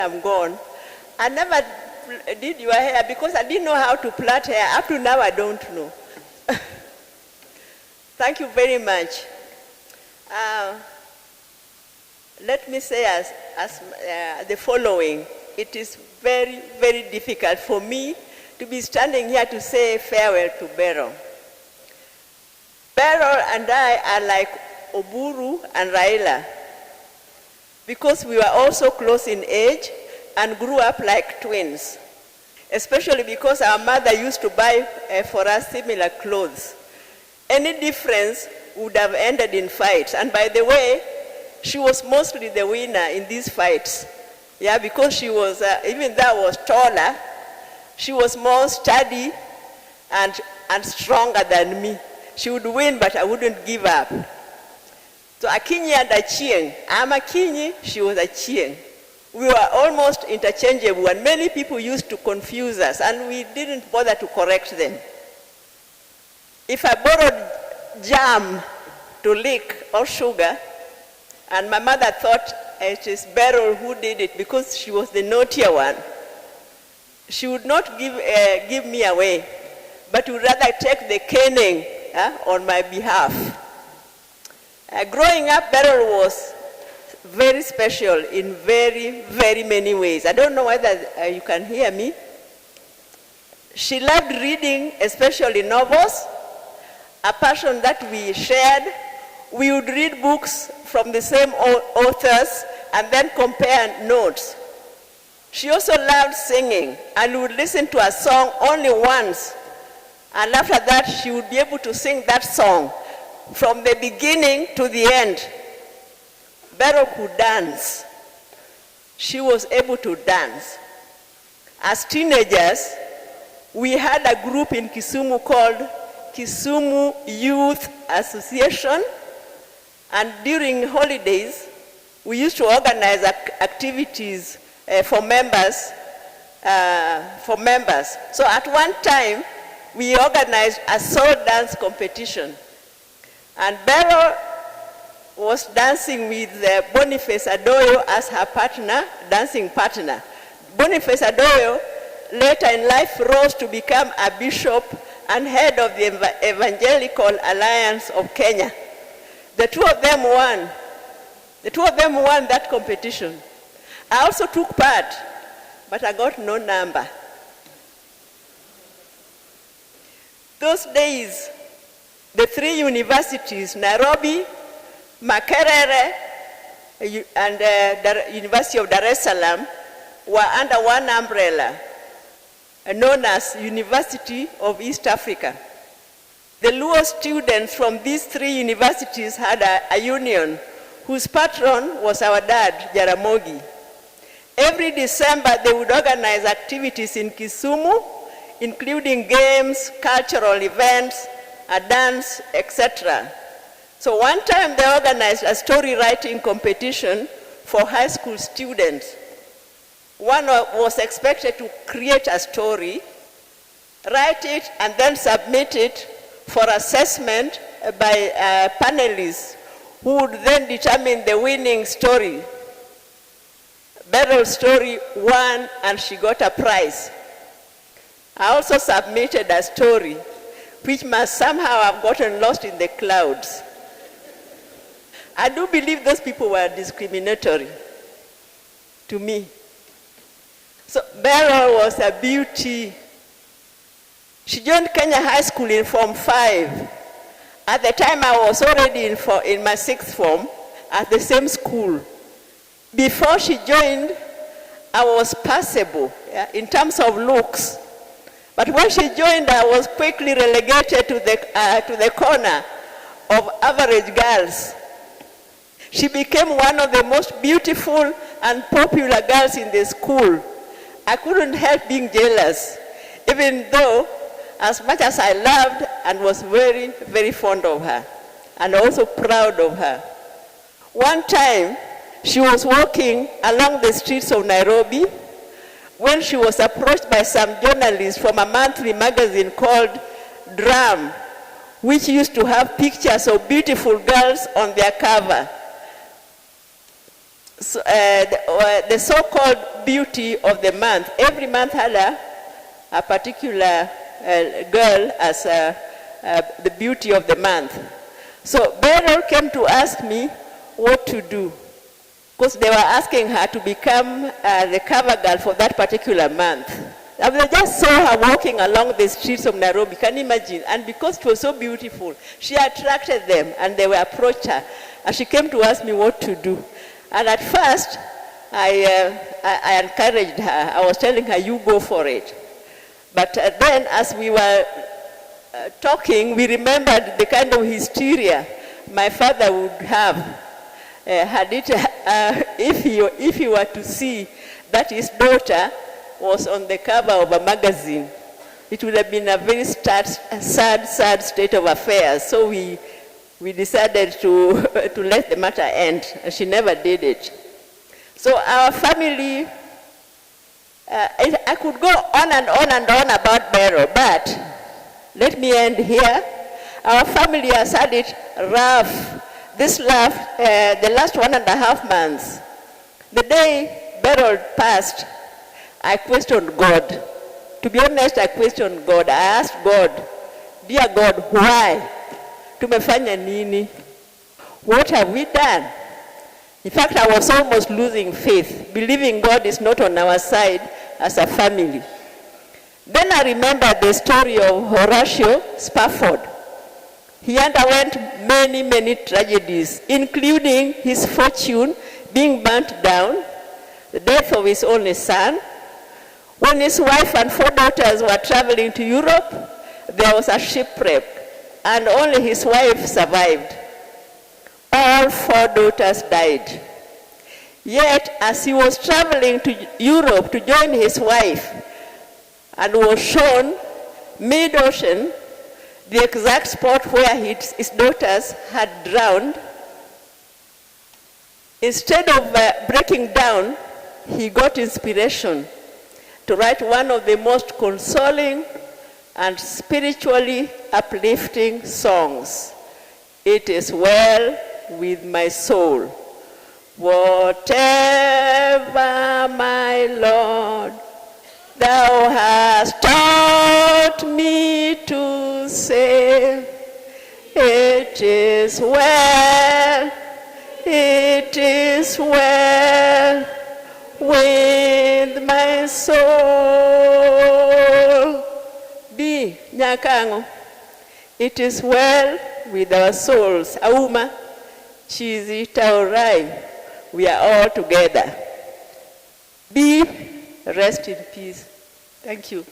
I'm gone. I never did your hair because I didn't know how to plait hair. Up to now, I don't know. Thank you very much. Let me say the following. It is very, very difficult for me to be standing here to say farewell to Beryl. Beryl and I are like Oburu and Raila, because we were also close in age and grew up like twins, especially because our mother used to buy for us similar clothes. Any difference would have ended in fights. And by the way, she was mostly the winner in these fights. Yeah, because she was, even though I was taller, she was more sturdy and stronger than me. She would win, but I wouldn't give up. So Akinyi and Achieng. I'm Akinyi, she was Achieng. We were almost interchangeable, and many people used to confuse us, and we didn't bother to correct them. If I borrowed jam to lick or sugar, and my mother thought it is Beryl who did it because she was the naughtier one, she would not give me away, but would rather take the caning on my behalf. Growing up, Beryl was very special in very, very many ways. I don't know whether you can hear me. She loved reading, especially novels, a passion that we shared. We would read books from the same authors and then compare notes. She also loved singing and would listen to a song only once. And after that, she would be able to sing that song from the beginning to the end. Beryl could dance. She was able to dance. As teenagers, we had a group in Kisumu called Kisumu Youth Association, and during holidays, we used to organize activities for members. So at one time, we organized a soul dance competition. And Beryl was dancing with Boniface Adoyo as her partner, dancing partner. Boniface Adoyo later in life rose to become a bishop and head of the Evangelical Alliance of Kenya. The two of them won. The two of them won that competition. I also took part, but I got no number. Those days, the three universities, Nairobi, Makerere, and the University of Dar es Salaam, were under one umbrella, known as University of East Africa. The Luo students from these three universities had a union whose patron was our dad, Jaramogi. Every December, they would organize activities in Kisumu, including games, cultural events, a dance, etc. So one time they organized a story writing competition for high school students. One was expected to create a story, write it, and then submit it for assessment by panelists who would then determine the winning story. Beryl's story won, and she got a prize. I also submitted a story which must somehow have gotten lost in the clouds. I do believe those people were discriminatory to me. So Beryl was a beauty. She joined Kenya High School in Form 5. At the time, I was already in my 6th form at the same school. Before she joined, I was passable in terms of looks. But when she joined, I was quickly relegated to the corner of average girls. She became one of the most beautiful and popular girls in the school. I couldn't help being jealous, even though as much as I loved and was very, very fond of her, and also proud of her. One time, she was walking along the streets of Nairobi when she was approached by some journalists from a monthly magazine called Drum, which used to have pictures of beautiful girls on their cover. So, the so-called beauty of the month. Every month had a particular girl as the beauty of the month. So Beryl came to ask me what to do, because they were asking her to become the cover girl for that particular month. And they just saw her walking along the streets of Nairobi, can you imagine? And because it was so beautiful, she attracted them and they will approach her. And she came to ask me what to do. And at first, I encouraged her. I was telling her, you go for it. But then as we were talking, we remembered the kind of hysteria my father would have if he were to see that his daughter was on the cover of a magazine. It would have been a very sad state of affairs. So we decided to let the matter end, and she never did it. So our family, I could go on and on and on about Beryl, but let me end here. Our family has had it rough. The last 1.5 months. The day Beryl passed, I questioned God. To be honest, I questioned God. I asked God, dear God, why? Tumefanya nini? What have we done? In fact, I was almost losing faith, believing God is not on our side as a family. Then I remembered the story of Horatio Spafford. He underwent many, many tragedies, including his fortune being burnt down, the death of his only son. When his wife and 4 daughters were traveling to Europe, there was a shipwreck, and only his wife survived. All 4 daughters died. Yet, as he was traveling to Europe to join his wife, and was shown mid-ocean, the exact spot where his daughters had drowned, instead of breaking down, he got inspiration to write one of the most consoling and spiritually uplifting songs. It is well with my soul. Whatever, my Lord, thou hast taught me to say, it is well with my soul. B, Nyakango, it is well with our souls. Auma, Chizi, Taurai, we are all together. B, rest in peace. Thank you.